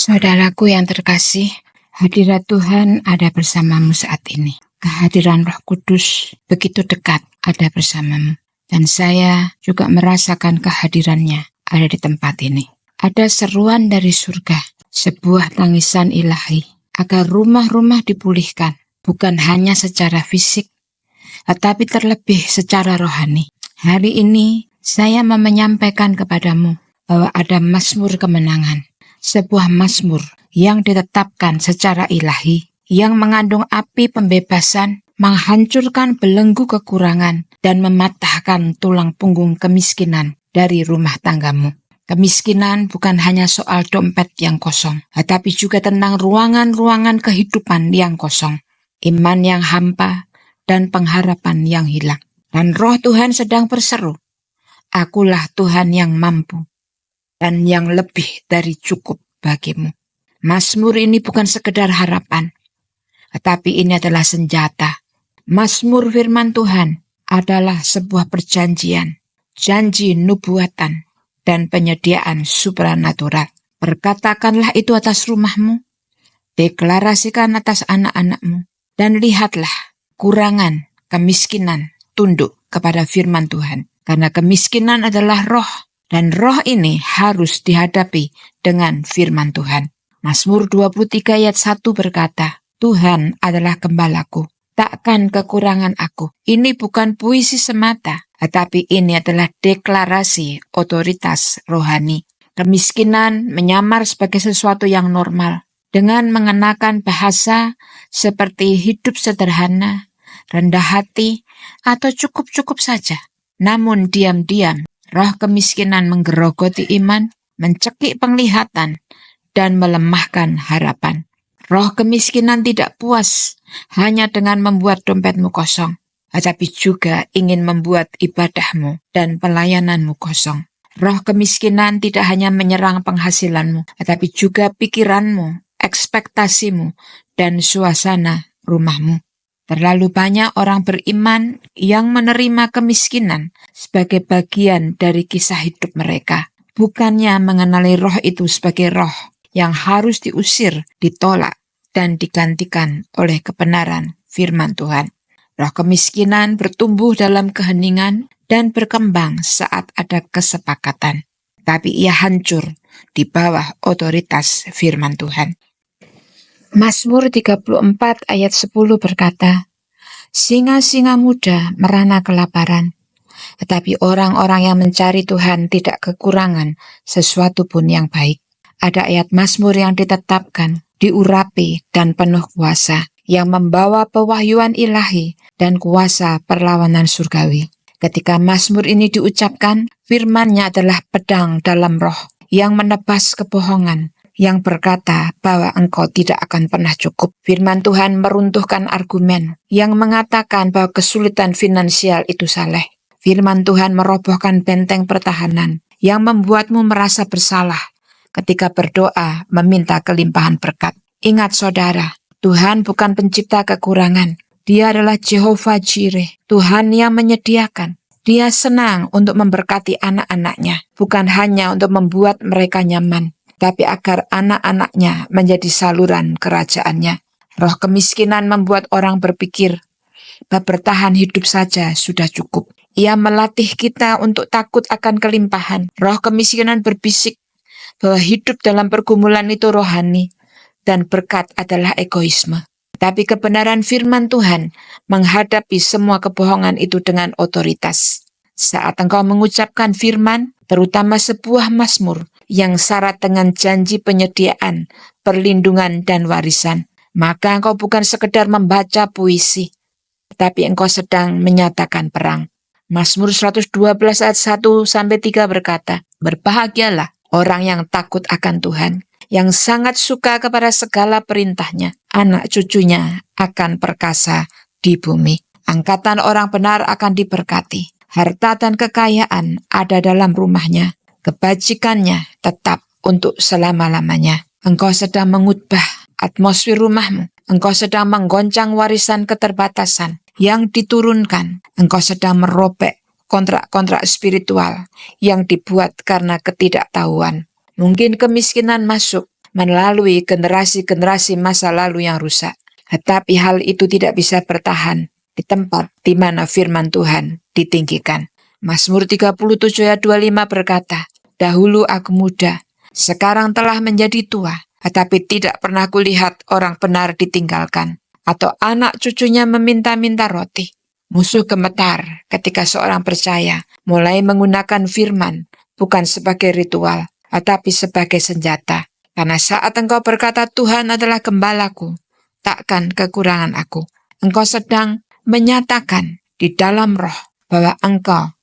Saudaraku yang terkasih, hadirat Tuhan ada bersamamu saat ini. Kehadiran Roh Kudus begitu dekat ada bersamamu. Dan saya juga merasakan kehadirannya ada di tempat ini. Ada seruan dari surga, sebuah tangisan ilahi, agar rumah-rumah dipulihkan, bukan hanya secara fisik, tetapi terlebih secara rohani. Hari ini saya mau menyampaikan kepadamu bahwa ada mazmur kemenangan. Sebuah mazmur yang ditetapkan secara ilahi, yang mengandung api pembebasan, menghancurkan belenggu kekurangan, dan mematahkan tulang punggung kemiskinan dari rumah tanggamu. Kemiskinan bukan hanya soal dompet yang kosong, tetapi juga tentang ruangan-ruangan kehidupan yang kosong, iman yang hampa, dan pengharapan yang hilang. Dan Roh Tuhan sedang berseru, "Akulah Tuhan yang mampu, dan yang lebih dari cukup bagimu." Mazmur ini bukan sekedar harapan, tetapi ini adalah senjata. Mazmur firman Tuhan adalah sebuah perjanjian, janji nubuatan, dan penyediaan supranatural. Perkatakanlah itu atas rumahmu, deklarasikan atas anak-anakmu, dan lihatlah kurangan, kemiskinan, tunduk kepada firman Tuhan. Karena kemiskinan adalah roh, dan roh ini harus dihadapi dengan firman Tuhan. Mazmur 23 ayat 1 berkata, "Tuhan adalah gembalaku, takkan kekurangan aku." Ini bukan puisi semata, tetapi ini adalah deklarasi otoritas rohani. Kemiskinan menyamar sebagai sesuatu yang normal, dengan mengenakan bahasa seperti hidup sederhana, rendah hati, atau cukup-cukup saja. Namun diam-diam, roh kemiskinan menggerogoti iman, mencekik penglihatan, dan melemahkan harapan. Roh kemiskinan tidak puas hanya dengan membuat dompetmu kosong, tetapi juga ingin membuat ibadahmu dan pelayananmu kosong. Roh kemiskinan tidak hanya menyerang penghasilanmu, tetapi juga pikiranmu, ekspektasimu, dan suasana rumahmu. Terlalu banyak orang beriman yang menerima kemiskinan sebagai bagian dari kisah hidup mereka, bukannya mengenali roh itu sebagai roh yang harus diusir, ditolak, dan digantikan oleh kebenaran firman Tuhan. Roh kemiskinan bertumbuh dalam keheningan dan berkembang saat ada kesepakatan, tapi ia hancur di bawah otoritas firman Tuhan. Mazmur 34 ayat 10 berkata, "Singa-singa muda merana kelaparan, tetapi orang-orang yang mencari Tuhan tidak kekurangan sesuatu pun yang baik." Ada ayat Mazmur yang ditetapkan, diurapi, dan penuh kuasa, yang membawa pewahyuan ilahi dan kuasa perlawanan surgawi. Ketika Mazmur ini diucapkan, firman-Nya adalah pedang dalam roh yang menebas kebohongan, yang berkata bahwa engkau tidak akan pernah cukup. Firman Tuhan meruntuhkan argumen yang mengatakan bahwa kesulitan finansial itu saleh. Firman Tuhan merobohkan benteng pertahanan yang membuatmu merasa bersalah ketika berdoa meminta kelimpahan berkat. Ingat saudara, Tuhan bukan pencipta kekurangan. Dia adalah Jehovah Jireh, Tuhan yang menyediakan. Dia senang untuk memberkati anak-anaknya, bukan hanya untuk membuat mereka nyaman, tapi agar anak-anaknya menjadi saluran kerajaannya. Roh kemiskinan membuat orang berpikir bahwa bertahan hidup saja sudah cukup. Ia melatih kita untuk takut akan kelimpahan. Roh kemiskinan berbisik bahwa hidup dalam pergumulan itu rohani, dan berkat adalah egoisme. Tapi kebenaran firman Tuhan menghadapi semua kebohongan itu dengan otoritas. Saat engkau mengucapkan firman, terutama sebuah mazmur yang syarat dengan janji penyediaan, perlindungan, dan warisan, maka engkau bukan sekedar membaca puisi, tetapi engkau sedang menyatakan perang. Mazmur 112 ayat 1-3 berkata, "Berbahagialah orang yang takut akan Tuhan, yang sangat suka kepada segala perintahnya. Anak cucunya akan perkasa di bumi." Angkatan orang benar akan diberkati. Harta dan kekayaan ada dalam rumahnya. Kebajikannya tetap untuk selama-lamanya. Engkau sedang mengubah atmosfer rumahmu. Engkau sedang menggoncang warisan keterbatasan yang diturunkan. Engkau sedang merobek kontrak-kontrak spiritual yang dibuat karena ketidaktahuan. Mungkin kemiskinan masuk, melalui generasi-generasi masa lalu yang rusak. Tetapi hal itu tidak bisa bertahan di tempat di mana firman Tuhan ditinggikan. Mazmur 37 ayat 25 berkata, "Dahulu aku muda, sekarang telah menjadi tua, tetapi tidak pernah kulihat orang benar ditinggalkan, atau anak cucunya meminta-minta roti." Musuh gemetar ketika seorang percaya mulai menggunakan firman bukan sebagai ritual, tetapi sebagai senjata. Karena saat engkau berkata, "Tuhan adalah gembalaku, takkan kekurangan aku," engkau sedang menyatakan di dalam roh bahwa engkau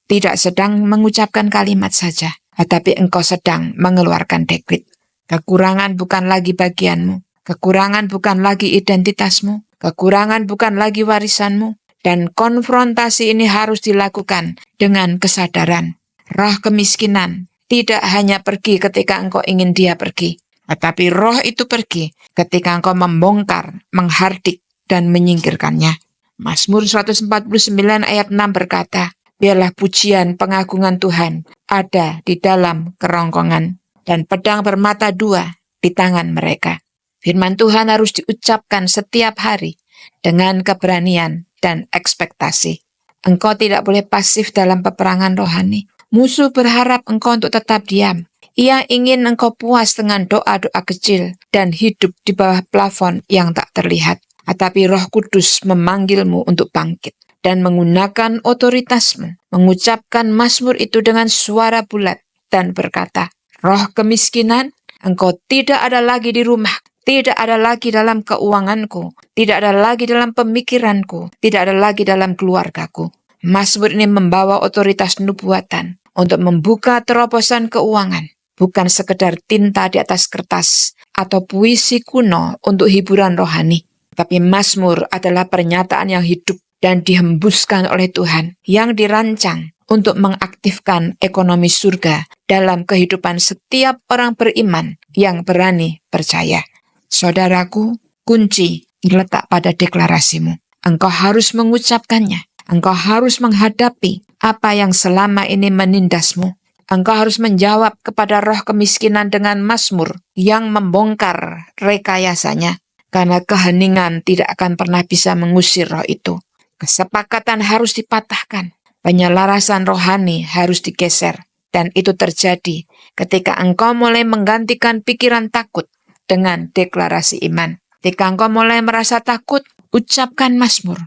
tidak sedang mengucapkan kalimat saja, tetapi engkau sedang mengeluarkan dekrit. Kekurangan bukan lagi bagianmu, kekurangan bukan lagi identitasmu, kekurangan bukan lagi warisanmu, dan konfrontasi ini harus dilakukan dengan kesadaran. Roh kemiskinan tidak hanya pergi ketika engkau ingin dia pergi, tetapi roh itu pergi ketika engkau membongkar, menghardik, dan menyingkirkannya. Mazmur 149 ayat 6 berkata, "Biarlah pujian pengagungan Tuhan ada di dalam kerongkongan, dan pedang bermata dua di tangan mereka." Firman Tuhan harus diucapkan setiap hari dengan keberanian dan ekspektasi. Engkau tidak boleh pasif dalam peperangan rohani. Musuh berharap engkau untuk tetap diam. Ia ingin engkau puas dengan doa-doa kecil dan hidup di bawah plafon yang tak terlihat. Tetapi Roh Kudus memanggilmu untuk bangkit dan menggunakan otoritasmu, mengucapkan mazmur itu dengan suara bulat dan berkata, "Roh kemiskinan, engkau tidak ada lagi di rumah, tidak ada lagi dalam keuanganku, tidak ada lagi dalam pemikiranku, tidak ada lagi dalam keluargaku." Mazmur ini membawa otoritas nubuatan untuk membuka terobosan keuangan, bukan sekedar tinta di atas kertas atau puisi kuno untuk hiburan rohani. Tapi mazmur adalah pernyataan yang hidup dan dihembuskan oleh Tuhan, yang dirancang untuk mengaktifkan ekonomi surga dalam kehidupan setiap orang beriman yang berani percaya. Saudaraku, kunci terletak pada deklarasimu. Engkau harus mengucapkannya. Engkau harus menghadapi apa yang selama ini menindasmu. Engkau harus menjawab kepada roh kemiskinan dengan mazmur yang membongkar rekayasanya. Karena keheningan tidak akan pernah bisa mengusir roh itu. Kesepakatan harus dipatahkan. Penyelarasan rohani harus digeser. Dan itu terjadi ketika engkau mulai menggantikan pikiran takut dengan deklarasi iman. Ketika engkau mulai merasa takut, ucapkan mazmur,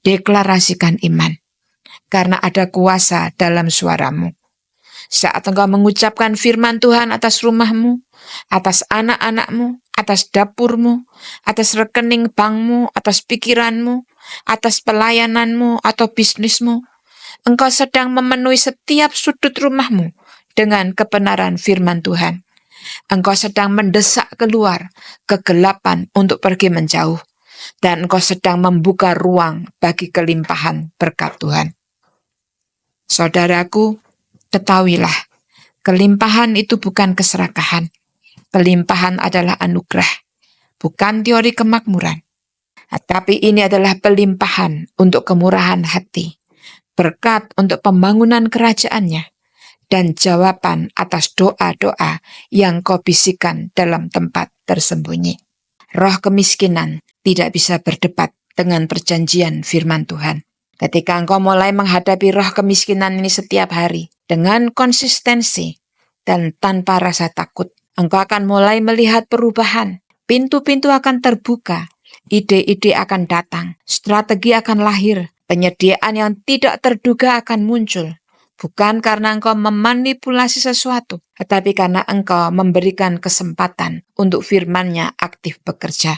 deklarasikan iman. Karena ada kuasa dalam suaramu. Saat engkau mengucapkan firman Tuhan atas rumahmu, atas anak-anakmu, atas dapurmu, atas rekening bankmu, atas pikiranmu, atas pelayananmu atau bisnismu, engkau sedang memenuhi setiap sudut rumahmu dengan kebenaran firman Tuhan. Engkau sedang mendesak keluar kegelapan untuk pergi menjauh, dan engkau sedang membuka ruang bagi kelimpahan berkat Tuhan. Saudaraku, ketahuilah, kelimpahan itu bukan keserakahan. Kelimpahan adalah anugerah, bukan teori kemakmuran. Tapi ini adalah pelimpahan untuk kemurahan hati, berkat untuk pembangunan kerajaannya, dan jawaban atas doa-doa yang kau bisikan dalam tempat tersembunyi. Roh kemiskinan tidak bisa berdebat dengan perjanjian firman Tuhan. Ketika engkau mulai menghadapi roh kemiskinan ini setiap hari, dengan konsistensi dan tanpa rasa takut, engkau akan mulai melihat perubahan. Pintu-pintu akan terbuka, ide-ide akan datang, strategi akan lahir, penyediaan yang tidak terduga akan muncul. Bukan karena engkau memanipulasi sesuatu, tetapi karena engkau memberikan kesempatan untuk firman-Nya aktif bekerja.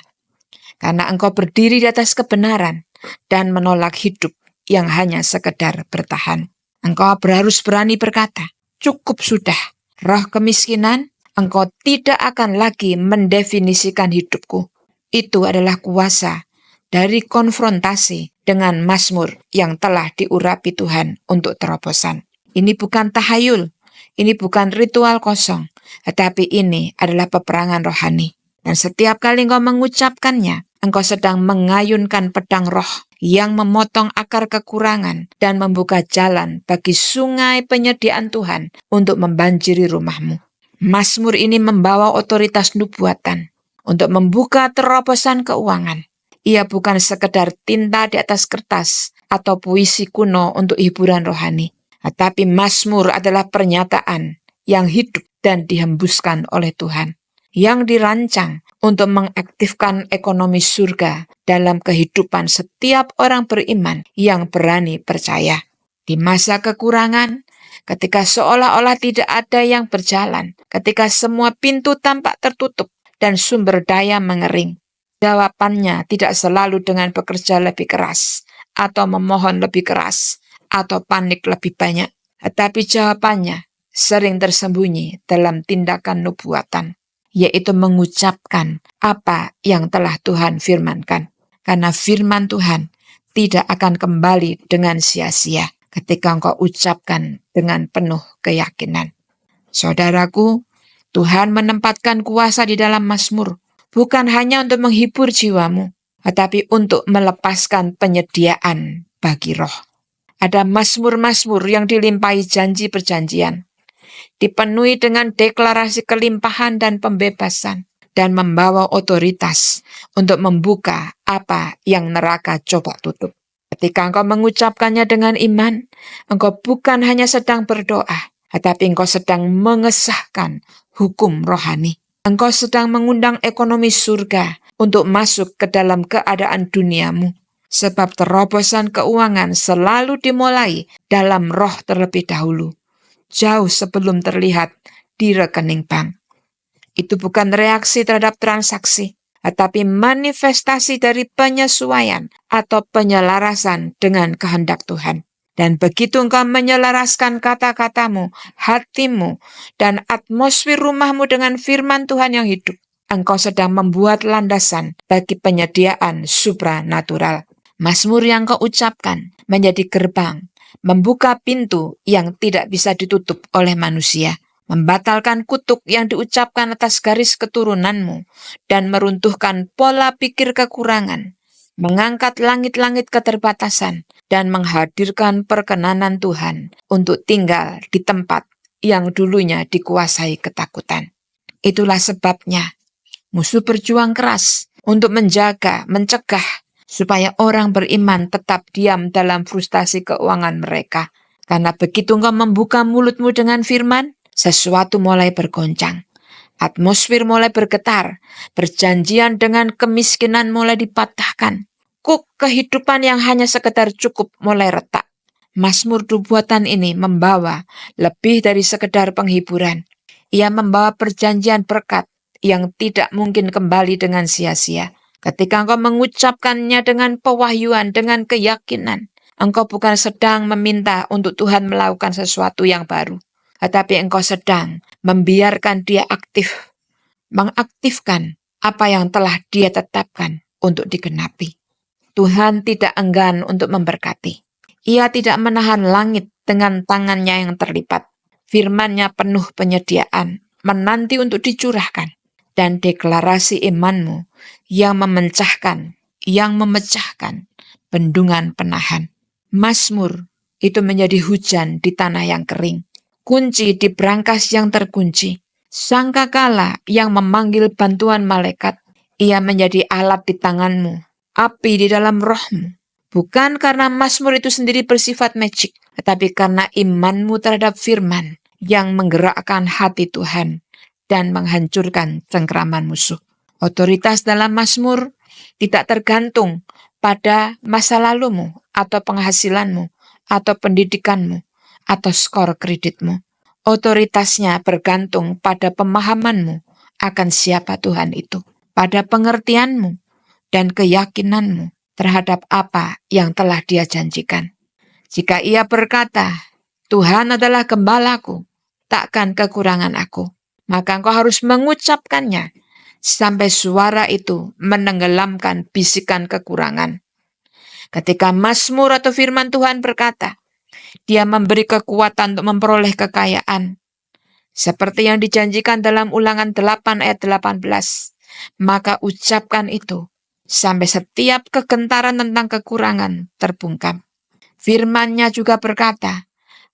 Karena engkau berdiri di atas kebenaran dan menolak hidup yang hanya sekedar bertahan. Engkau harus berani berkata, "Cukup sudah, roh kemiskinan, engkau tidak akan lagi mendefinisikan hidupku." Itu adalah kuasa dari konfrontasi dengan mazmur yang telah diurapi Tuhan untuk terobosan. Ini bukan tahayul, ini bukan ritual kosong, tetapi ini adalah peperangan rohani. Dan setiap kali engkau mengucapkannya, engkau sedang mengayunkan pedang roh yang memotong akar kekurangan dan membuka jalan bagi sungai penyediaan Tuhan untuk membanjiri rumahmu. Mazmur ini membawa otoritas nubuatan untuk membuka terobosan keuangan. Ia bukan sekedar tinta di atas kertas atau puisi kuno untuk hiburan rohani. Tetapi Mazmur adalah pernyataan yang hidup dan dihembuskan oleh Tuhan, yang dirancang untuk mengaktifkan ekonomi surga dalam kehidupan setiap orang beriman yang berani percaya. Di masa kekurangan, ketika seolah-olah tidak ada yang berjalan, ketika semua pintu tampak tertutup dan sumber daya mengering, jawabannya tidak selalu dengan bekerja lebih keras, atau memohon lebih keras, atau panik lebih banyak. Tetapi jawabannya sering tersembunyi dalam tindakan nubuatan, yaitu mengucapkan apa yang telah Tuhan firmankan. Karena firman Tuhan tidak akan kembali dengan sia-sia ketika engkau ucapkan dengan penuh keyakinan. Saudaraku, Tuhan menempatkan kuasa di dalam Mazmur, bukan hanya untuk menghibur jiwamu, tetapi untuk melepaskan penyediaan bagi roh. Ada Mazmur-Mazmur yang dilimpahi janji perjanjian, dipenuhi dengan deklarasi kelimpahan dan pembebasan, dan membawa otoritas untuk membuka apa yang neraka coba tutup. Ketika engkau mengucapkannya dengan iman, engkau bukan hanya sedang berdoa, tetapi engkau sedang mengesahkan hukum rohani. Engkau sedang mengundang ekonomi surga untuk masuk ke dalam keadaan duniamu. Sebab terobosan keuangan selalu dimulai dalam roh terlebih dahulu, jauh sebelum terlihat di rekening bank. Itu bukan reaksi terhadap transaksi, tetapi manifestasi dari penyesuaian atau penyelarasan dengan kehendak Tuhan. Dan begitu engkau menyelaraskan kata-katamu, hatimu, dan atmosfer rumahmu dengan firman Tuhan yang hidup, engkau sedang membuat landasan bagi penyediaan supranatural. Mazmur yang kau ucapkan menjadi gerbang, membuka pintu yang tidak bisa ditutup oleh manusia, membatalkan kutuk yang diucapkan atas garis keturunanmu, dan meruntuhkan pola pikir kekurangan, mengangkat langit-langit keterbatasan, dan menghadirkan perkenanan Tuhan untuk tinggal di tempat yang dulunya dikuasai ketakutan. Itulah sebabnya musuh berjuang keras untuk menjaga, mencegah, supaya orang beriman tetap diam dalam frustasi keuangan mereka. Karena begitu engkau membuka mulutmu dengan firman, sesuatu mulai bergoncang. Atmosfer mulai bergetar, perjanjian dengan kemiskinan mulai dipatahkan. Kuk kehidupan yang hanya sekedar cukup mulai retak. Mazmur nubuatan ini membawa lebih dari sekedar penghiburan. Ia membawa perjanjian berkat yang tidak mungkin kembali dengan sia-sia. Ketika engkau mengucapkannya dengan pewahyuan, dengan keyakinan, engkau bukan sedang meminta untuk Tuhan melakukan sesuatu yang baru, tetapi engkau sedang membiarkan Dia aktif, mengaktifkan apa yang telah Dia tetapkan untuk digenapi. Tuhan tidak enggan untuk memberkati. Ia tidak menahan langit dengan tangannya yang terlipat. Firman-Nya penuh penyediaan, menanti untuk dicurahkan. Dan deklarasi imanmu yang memecahkan bendungan penahan. Mazmur itu menjadi hujan di tanah yang kering, kunci di brankas yang terkunci, sangkakala yang memanggil bantuan malaikat. Ia menjadi alat di tanganmu, api di dalam rohmu. Bukan karena Mazmur itu sendiri bersifat magic, tetapi karena imanmu terhadap firman yang menggerakkan hati Tuhan dan menghancurkan cengkraman musuh. Otoritas dalam Mazmur tidak tergantung pada masa lalumu, atau penghasilanmu, atau pendidikanmu, atau skor kreditmu. Otoritasnya bergantung pada pemahamanmu akan siapa Tuhan itu, pada pengertianmu dan keyakinanmu terhadap apa yang telah Dia janjikan. Jika ia berkata, Tuhan adalah gembalaku, takkan kekurangan aku, maka engkau harus mengucapkannya sampai suara itu menenggelamkan bisikan kekurangan. Ketika Mazmur atau firman Tuhan berkata, Dia memberi kekuatan untuk memperoleh kekayaan, seperti yang dijanjikan dalam Ulangan 8 ayat 18, maka ucapkan itu sampai setiap kegentaran tentang kekurangan terbungkam. Firman-Nya juga berkata,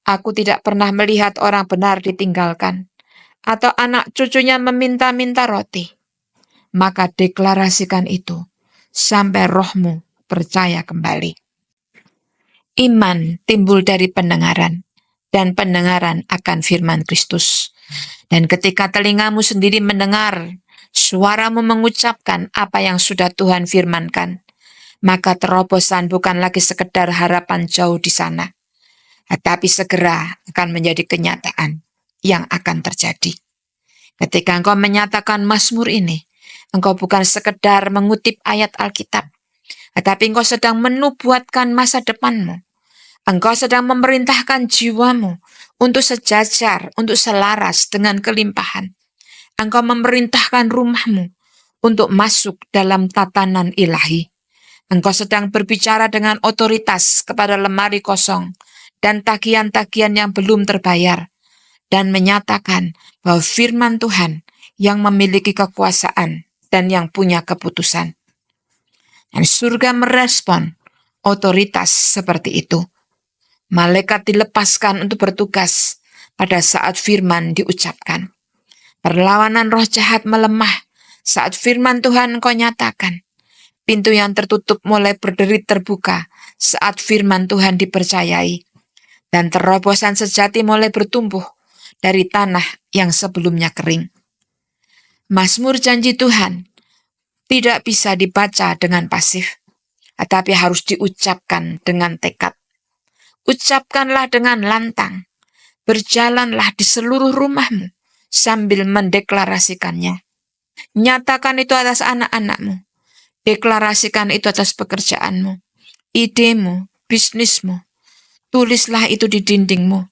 Aku tidak pernah melihat orang benar ditinggalkan, atau anak cucunya meminta-minta roti, maka deklarasikan itu sampai rohmu percaya kembali. Iman timbul dari pendengaran, dan pendengaran akan firman Kristus. Dan ketika telingamu sendiri mendengar, suaramu mengucapkan apa yang sudah Tuhan firmankan, maka terobosan bukan lagi sekedar harapan jauh di sana, tetapi segera akan menjadi kenyataan yang akan terjadi. Ketika engkau menyatakan Mazmur ini, engkau bukan sekedar mengutip ayat Alkitab, tetapi engkau sedang menubuatkan masa depanmu. Engkau sedang memerintahkan jiwamu untuk sejajar, untuk selaras dengan kelimpahan. Engkau memerintahkan rumahmu untuk masuk dalam tatanan ilahi. Engkau sedang berbicara dengan otoritas kepada lemari kosong dan tagihan-tagihan yang belum terbayar, dan menyatakan bahwa firman Tuhan yang memiliki kekuasaan dan yang punya keputusan. Dan surga merespon otoritas seperti itu. Malaikat dilepaskan untuk bertugas pada saat firman diucapkan. Perlawanan roh jahat melemah saat firman Tuhan engkau nyatakan. Pintu yang tertutup mulai berderit terbuka saat firman Tuhan dipercayai. Dan terobosan sejati mulai bertumbuh dari tanah yang sebelumnya kering. Mazmur janji Tuhan tidak bisa dibaca dengan pasif, tetapi harus diucapkan dengan tekad. Ucapkanlah dengan lantang, berjalanlah di seluruh rumahmu sambil mendeklarasikannya. Nyatakan itu atas anak-anakmu, deklarasikan itu atas pekerjaanmu, idemu, bisnismu. Tulislah itu di dindingmu.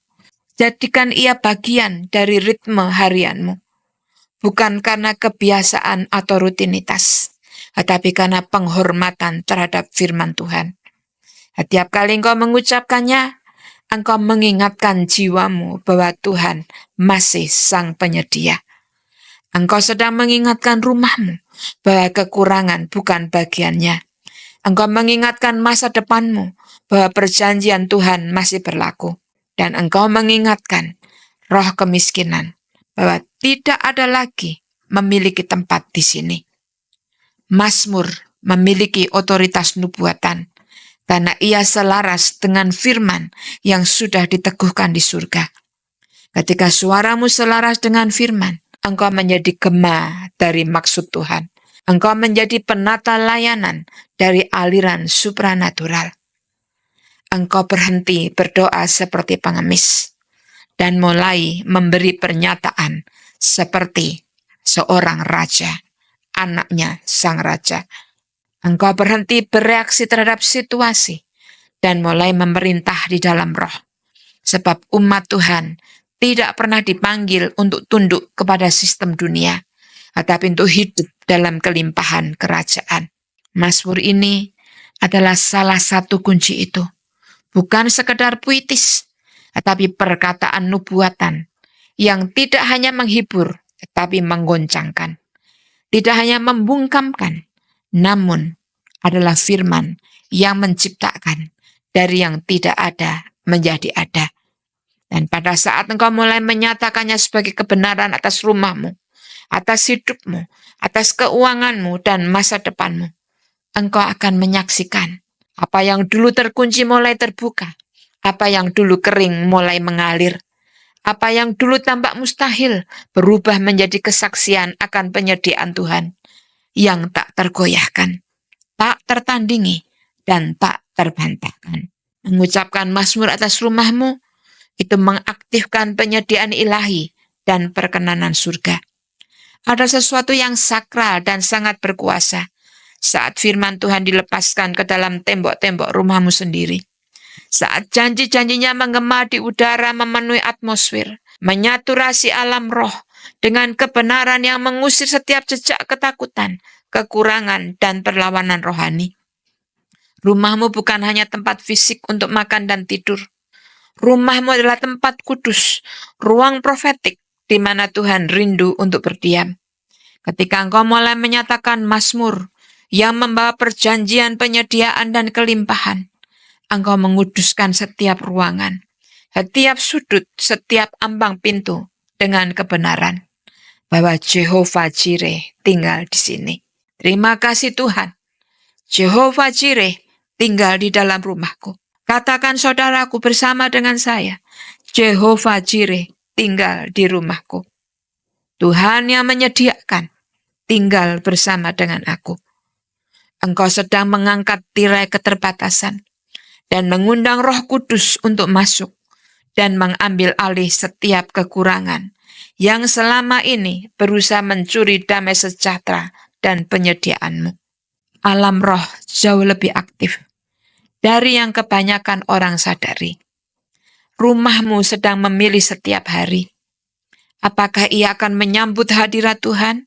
Jadikan ia bagian dari ritme harianmu. Bukan karena kebiasaan atau rutinitas, tetapi karena penghormatan terhadap firman Tuhan. Setiap kali engkau mengucapkannya, engkau mengingatkan jiwamu bahwa Tuhan masih sang penyedia. Engkau sedang mengingatkan rumahmu bahwa kekurangan bukan bagiannya. Engkau mengingatkan masa depanmu bahwa perjanjian Tuhan masih berlaku. Dan engkau mengingatkan roh kemiskinan bahwa tidak ada lagi memiliki tempat di sini. Mazmur memiliki otoritas nubuatan karena ia selaras dengan firman yang sudah diteguhkan di surga. Ketika suaramu selaras dengan firman, engkau menjadi gema dari maksud Tuhan. Engkau menjadi penata layanan dari aliran supranatural. Engkau berhenti berdoa seperti pengemis dan mulai memberi pernyataan seperti seorang raja, anaknya sang raja. Engkau berhenti bereaksi terhadap situasi dan mulai memerintah di dalam roh. Sebab umat Tuhan tidak pernah dipanggil untuk tunduk kepada sistem dunia, tetapi untuk hidup dalam kelimpahan kerajaan. Mazmur ini adalah salah satu kunci itu. Bukan sekedar puitis, tetapi perkataan nubuatan yang tidak hanya menghibur, tetapi menggoncangkan. Tidak hanya membungkamkan, namun adalah firman yang menciptakan dari yang tidak ada menjadi ada. Dan pada saat engkau mulai menyatakannya sebagai kebenaran atas rumahmu, atas hidupmu, atas keuanganmu, dan masa depanmu, engkau akan menyaksikan apa yang dulu terkunci mulai terbuka, apa yang dulu kering mulai mengalir, apa yang dulu tampak mustahil berubah menjadi kesaksian akan penyediaan Tuhan yang tak tergoyahkan, tak tertandingi, dan tak terbantahkan. Mengucapkan mazmur atas rumahmu itu mengaktifkan penyediaan ilahi dan perkenanan surga. Ada sesuatu yang sakral dan sangat berkuasa saat firman Tuhan dilepaskan ke dalam tembok-tembok rumahmu sendiri. Saat janji-janjinya menggema di udara memenuhi atmosfer, menyaturasi alam roh dengan kebenaran yang mengusir setiap jejak ketakutan, kekurangan, dan perlawanan rohani. Rumahmu bukan hanya tempat fisik untuk makan dan tidur. Rumahmu adalah tempat kudus, ruang profetik di mana Tuhan rindu untuk berdiam. Ketika engkau mulai menyatakan mazmur yang membawa perjanjian penyediaan dan kelimpahan, engkau menguduskan setiap ruangan, setiap sudut, setiap ambang pintu dengan kebenaran bahwa Jehovah Jireh tinggal di sini. Terima kasih Tuhan. Jehovah Jireh tinggal di dalam rumahku. Katakan saudaraku bersama dengan saya, Jehovah Jireh tinggal di rumahku. Tuhan yang menyediakan tinggal bersama dengan aku. Engkau sedang mengangkat tirai keterbatasan dan mengundang Roh Kudus untuk masuk dan mengambil alih setiap kekurangan yang selama ini berusaha mencuri damai sejahtera dan penyediaanmu. Alam roh jauh lebih aktif dari yang kebanyakan orang sadari. Rumahmu sedang memilih setiap hari. Apakah ia akan menyambut hadirat Tuhan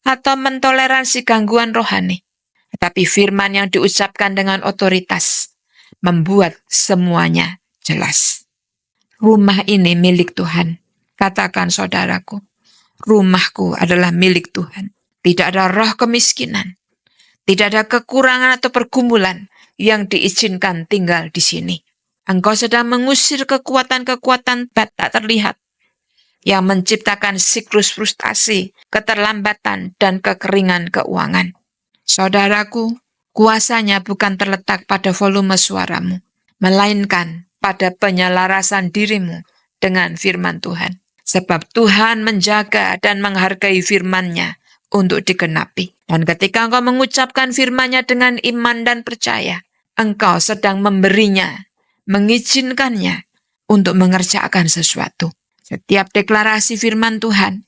atau mentoleransi gangguan rohani? Tetapi firman yang diucapkan dengan otoritas membuat semuanya jelas. Rumah ini milik Tuhan. Katakan saudaraku, rumahku adalah milik Tuhan. Tidak ada roh kemiskinan. Tidak ada kekurangan atau pergumulan yang diizinkan tinggal di sini. Engkau sedang mengusir kekuatan-kekuatan tak terlihat yang menciptakan siklus frustasi, keterlambatan, dan kekeringan keuangan. Saudaraku, kuasanya bukan terletak pada volume suaramu, melainkan pada penyelarasan dirimu dengan firman Tuhan. Sebab Tuhan menjaga dan menghargai firman-Nya untuk digenapi. Dan ketika engkau mengucapkan firman-Nya dengan iman dan percaya, engkau sedang memberinya, mengizinkannya untuk mengerjakan sesuatu. Setiap deklarasi firman Tuhan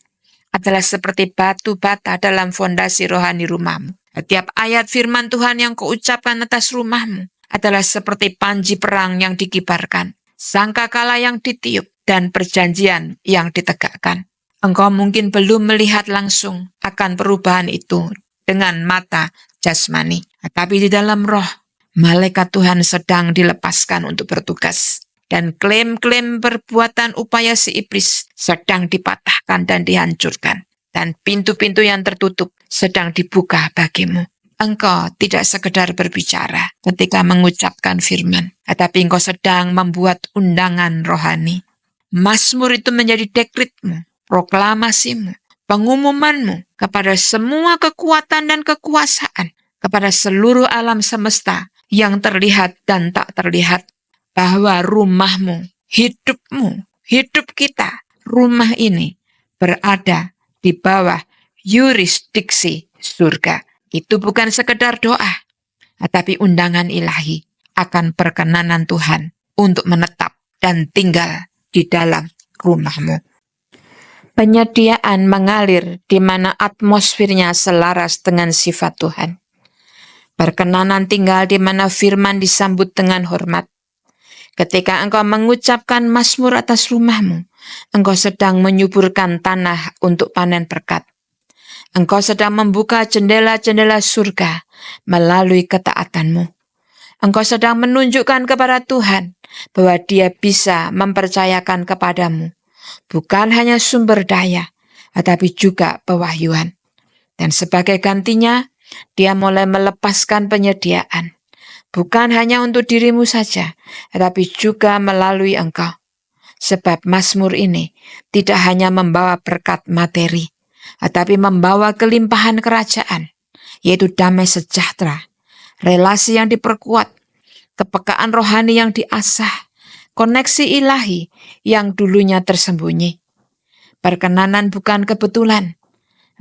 adalah seperti batu bata dalam fondasi rohani rumahmu. Setiap ayat firman Tuhan yang kau ucapkan atas rumahmu adalah seperti panji perang yang dikibarkan, sangkakala yang ditiup, dan perjanjian yang ditegakkan. Engkau mungkin belum melihat langsung akan perubahan itu dengan mata jasmani. Tetapi di dalam roh, malaikat Tuhan sedang dilepaskan untuk bertugas. Dan klaim-klaim perbuatan upaya si iblis sedang dipatahkan dan dihancurkan. Dan pintu-pintu yang tertutup sedang dibuka bagimu. Engkau tidak sekedar berbicara ketika mengucapkan firman, tetapi engkau sedang membuat undangan rohani. Mazmur itu menjadi dekritmu, proklamasimu, pengumumanmu kepada semua kekuatan dan kekuasaan, kepada seluruh alam semesta yang terlihat dan tak terlihat, bahwa rumahmu, hidupmu, hidup kita, rumah ini berada di bawah yurisdiksi surga. Itu bukan sekedar doa, tetapi undangan ilahi akan perkenanan Tuhan untuk menetap dan tinggal di dalam rumahmu. Penyediaan mengalir di mana atmosfernya selaras dengan sifat Tuhan. Perkenanan tinggal di mana firman disambut dengan hormat. Ketika engkau mengucapkan mazmur atas rumahmu, engkau sedang menyuburkan tanah untuk panen berkat. Engkau sedang membuka jendela-jendela surga melalui ketaatanmu. Engkau sedang menunjukkan kepada Tuhan bahwa Dia bisa mempercayakan kepadamu bukan hanya sumber daya, tetapi juga pewahyuan. Dan sebagai gantinya, Dia mulai melepaskan penyediaan, bukan hanya untuk dirimu saja, tetapi juga melalui engkau. Sebab mazmur ini tidak hanya membawa berkat materi, tetapi membawa kelimpahan kerajaan, yaitu damai sejahtera, relasi yang diperkuat, kepekaan rohani yang diasah, koneksi ilahi yang dulunya tersembunyi. Perkenanan bukan kebetulan,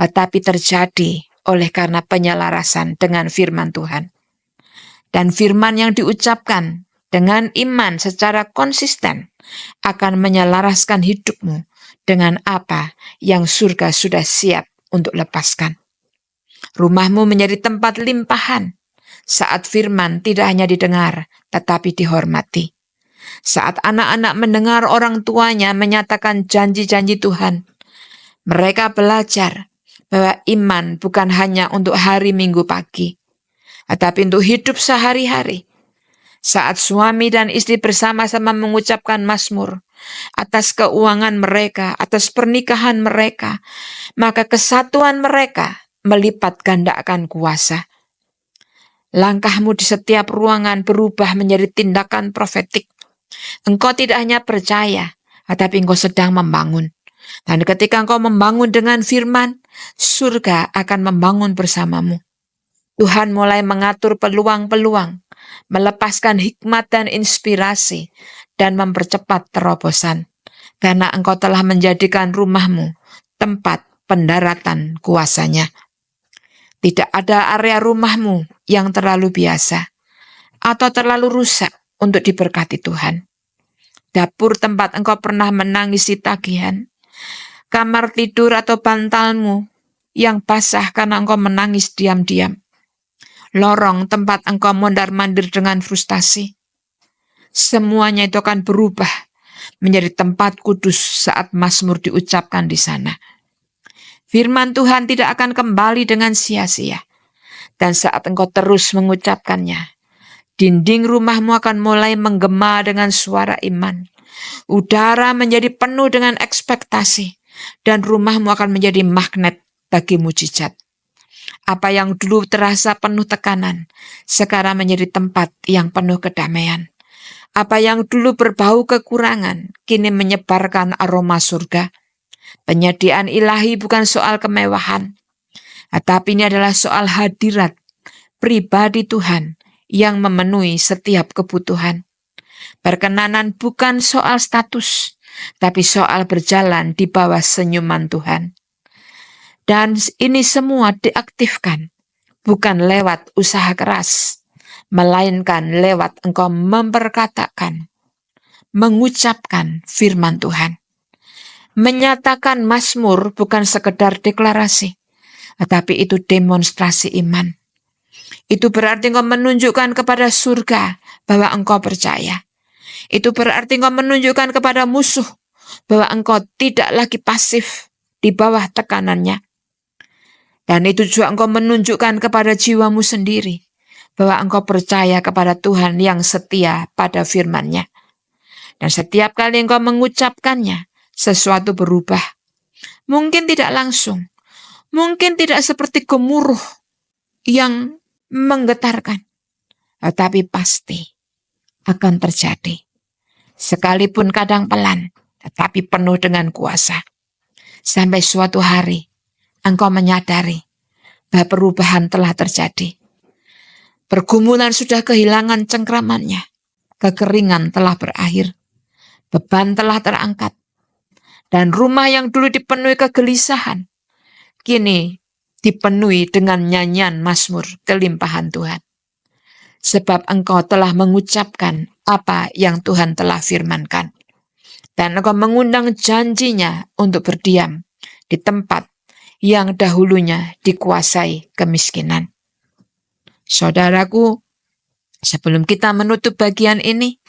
tetapi terjadi oleh karena penyelarasan dengan firman Tuhan. Dan firman yang diucapkan dengan iman secara konsisten akan menyelaraskan hidupmu dengan apa yang surga sudah siap untuk lepaskan. Rumahmu menjadi tempat limpahan saat firman tidak hanya didengar, tetapi dihormati. Saat anak-anak mendengar orang tuanya menyatakan janji-janji Tuhan, mereka belajar bahwa iman bukan hanya untuk hari Minggu pagi, tetapi untuk hidup sehari-hari. Saat suami dan istri bersama-sama mengucapkan mazmur atas keuangan mereka, atas pernikahan mereka, maka kesatuan mereka melipat gandakan kuasa. Langkahmu di setiap ruangan berubah menjadi tindakan profetik. Engkau tidak hanya percaya, tetapi engkau sedang membangun. Dan ketika engkau membangun dengan firman, surga akan membangun bersamamu. Tuhan mulai mengatur peluang-peluang, melepaskan hikmat dan inspirasi, dan mempercepat terobosan. Karena engkau telah menjadikan rumahmu tempat pendaratan kuasanya. Tidak ada area rumahmu yang terlalu biasa atau terlalu rusak untuk diberkati Tuhan. Dapur tempat engkau pernah menangisi tagihan, kamar tidur atau bantalmu yang basah karena engkau menangis diam-diam, lorong tempat engkau mondar-mandir dengan frustasi, semuanya itu akan berubah menjadi tempat kudus saat mazmur diucapkan di sana. Firman Tuhan tidak akan kembali dengan sia-sia, dan saat engkau terus mengucapkannya, dinding rumahmu akan mulai menggema dengan suara iman. Udara menjadi penuh dengan ekspektasi, dan rumahmu akan menjadi magnet bagi mujizat. Apa yang dulu terasa penuh tekanan, sekarang menjadi tempat yang penuh kedamaian. Apa yang dulu berbau kekurangan, kini menyebarkan aroma surga. Penyediaan ilahi bukan soal kemewahan, tetapi ini adalah soal hadirat pribadi Tuhan yang memenuhi setiap kebutuhan. Perkenanan bukan soal status, tapi soal berjalan di bawah senyuman Tuhan. Dan ini semua diaktifkan, bukan lewat usaha keras, melainkan lewat engkau memperkatakan, mengucapkan firman Tuhan. Menyatakan mazmur bukan sekedar deklarasi, tetapi itu demonstrasi iman. Itu berarti engkau menunjukkan kepada surga bahwa engkau percaya. Itu berarti engkau menunjukkan kepada musuh bahwa engkau tidak lagi pasif di bawah tekanannya. Dan itu juga engkau menunjukkan kepada jiwamu sendiri bahwa engkau percaya kepada Tuhan yang setia pada firman-Nya. Dan setiap kali engkau mengucapkannya, sesuatu berubah. Mungkin tidak langsung, mungkin tidak seperti gemuruh yang menggetarkan, tetapi pasti akan terjadi. Sekalipun kadang pelan, tetapi penuh dengan kuasa. Sampai suatu hari, engkau menyadari bahwa perubahan telah terjadi. Pergumulan sudah kehilangan cengkramannya. Kekeringan telah berakhir. Beban telah terangkat. Dan rumah yang dulu dipenuhi kegelisahan, kini dipenuhi dengan nyanyian mazmur kelimpahan Tuhan. Sebab engkau telah mengucapkan apa yang Tuhan telah firmankan. Dan engkau mengundang janjinya untuk berdiam di tempat yang dahulunya dikuasai kemiskinan. Saudaraku, sebelum kita menutup bagian ini,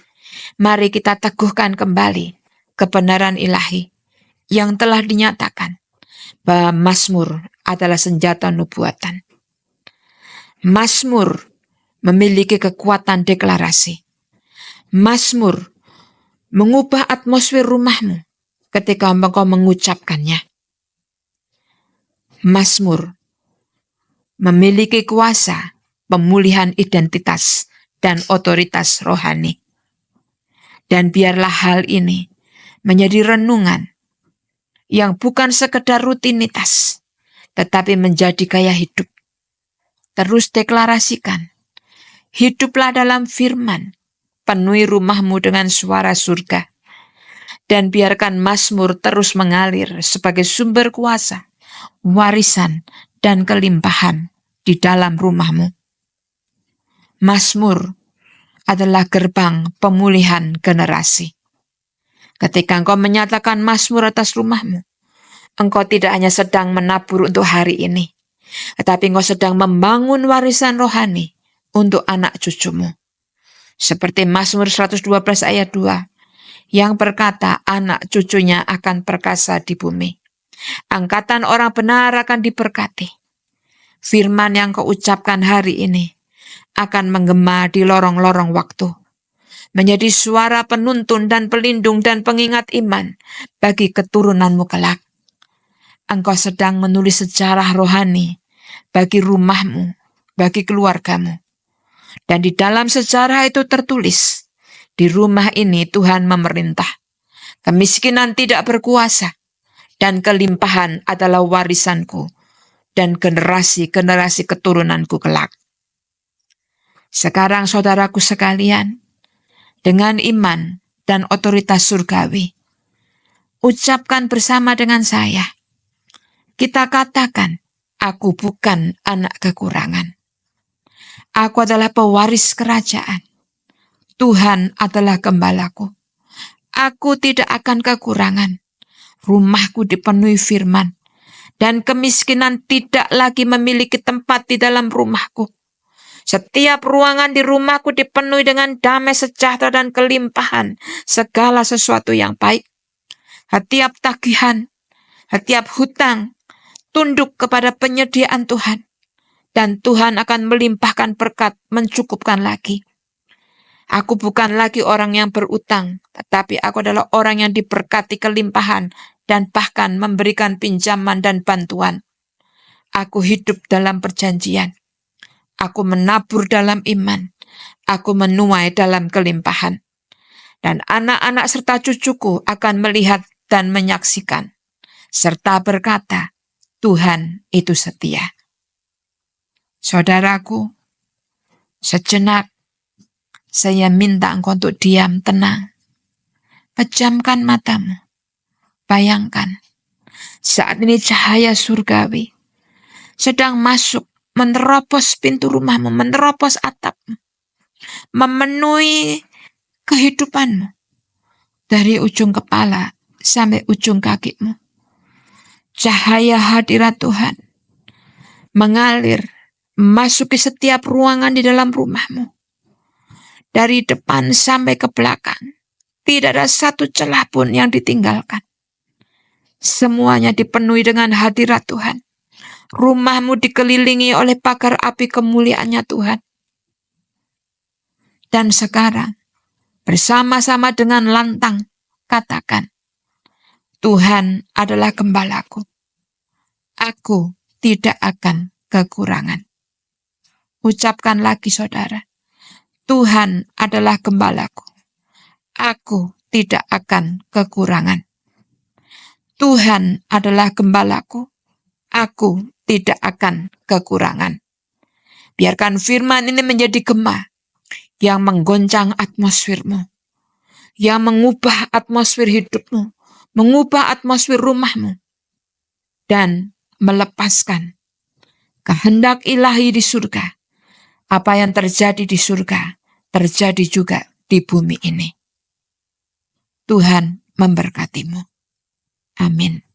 mari kita teguhkan kembali kebenaran ilahi yang telah dinyatakan bahwa mazmur adalah senjata nubuatan. Mazmur memiliki kekuatan deklarasi. Mazmur mengubah atmosfer rumahmu ketika engkau mengucapkannya. Mazmur memiliki kuasa pemulihan identitas dan otoritas rohani. Dan biarlah hal ini menjadi renungan yang bukan sekedar rutinitas, tetapi menjadi gaya hidup. Terus deklarasikan, hiduplah dalam firman, penuhi rumahmu dengan suara surga, dan biarkan mazmur terus mengalir sebagai sumber kuasa, warisan, dan kelimpahan di dalam rumahmu. Mazmur adalah gerbang pemulihan generasi. Ketika engkau menyatakan mazmur atas rumahmu, engkau tidak hanya sedang menabur untuk hari ini, tetapi engkau sedang membangun warisan rohani untuk anak cucumu. Seperti Mazmur 112 ayat 2, yang berkata anak cucunya akan perkasa di bumi. Angkatan orang benar akan diberkati. Firman yang kau ucapkan hari ini akan menggema di lorong-lorong waktu, menjadi suara penuntun dan pelindung dan pengingat iman bagi keturunanmu kelak. Engkau sedang menulis sejarah rohani bagi rumahmu, bagi keluargamu. Dan di dalam sejarah itu tertulis, di rumah ini Tuhan memerintah. Kemiskinan tidak berkuasa, dan kelimpahan adalah warisanku dan generasi-generasi keturunanku kelak. Sekarang saudaraku sekalian, dengan iman dan otoritas surgawi, ucapkan bersama dengan saya. Kita katakan, aku bukan anak kekurangan. Aku adalah pewaris kerajaan. Tuhan adalah gembalaku. Aku tidak akan kekurangan. Rumahku dipenuhi firman. Dan kemiskinan tidak lagi memiliki tempat di dalam rumahku. Setiap ruangan di rumahku dipenuhi dengan damai sejahtera dan kelimpahan. Segala sesuatu yang baik. Setiap tagihan, setiap hutang, tunduk kepada penyediaan Tuhan. Dan Tuhan akan melimpahkan berkat, mencukupkan lagi. Aku bukan lagi orang yang berutang, tetapi aku adalah orang yang diberkati kelimpahan dan bahkan memberikan pinjaman dan bantuan. Aku hidup dalam perjanjian. Aku menabur dalam iman. Aku menuai dalam kelimpahan. Dan anak-anak serta cucuku akan melihat dan menyaksikan, serta berkata, Tuhan itu setia. Saudaraku, sejenak saya minta engkau untuk diam, tenang. Pejamkan matamu. Bayangkan, saat ini cahaya surgawi sedang masuk, menerobos pintu rumahmu, menerobos atapmu, memenuhi kehidupanmu dari ujung kepala sampai ujung kakimu. Cahaya hadirat Tuhan mengalir, memasuki setiap ruangan di dalam rumahmu. Dari depan sampai ke belakang, tidak ada satu celah pun yang ditinggalkan. Semuanya dipenuhi dengan hadirat Tuhan. Rumahmu dikelilingi oleh pagar api kemuliaannya Tuhan. Dan sekarang, bersama-sama dengan lantang, katakan, Tuhan adalah gembalaku. Aku tidak akan kekurangan. Ucapkan lagi saudara, Tuhan adalah gembalaku. Aku tidak akan kekurangan. Tuhan adalah gembalaku. Aku tidak akan kekurangan. Biarkan firman ini menjadi gema yang menggoncang atmosfermu, yang mengubah atmosfer hidupmu, mengubah atmosfer rumahmu, dan melepaskan kehendak ilahi di surga. Apa yang terjadi di surga, terjadi juga di bumi ini. Tuhan memberkatimu. Amin.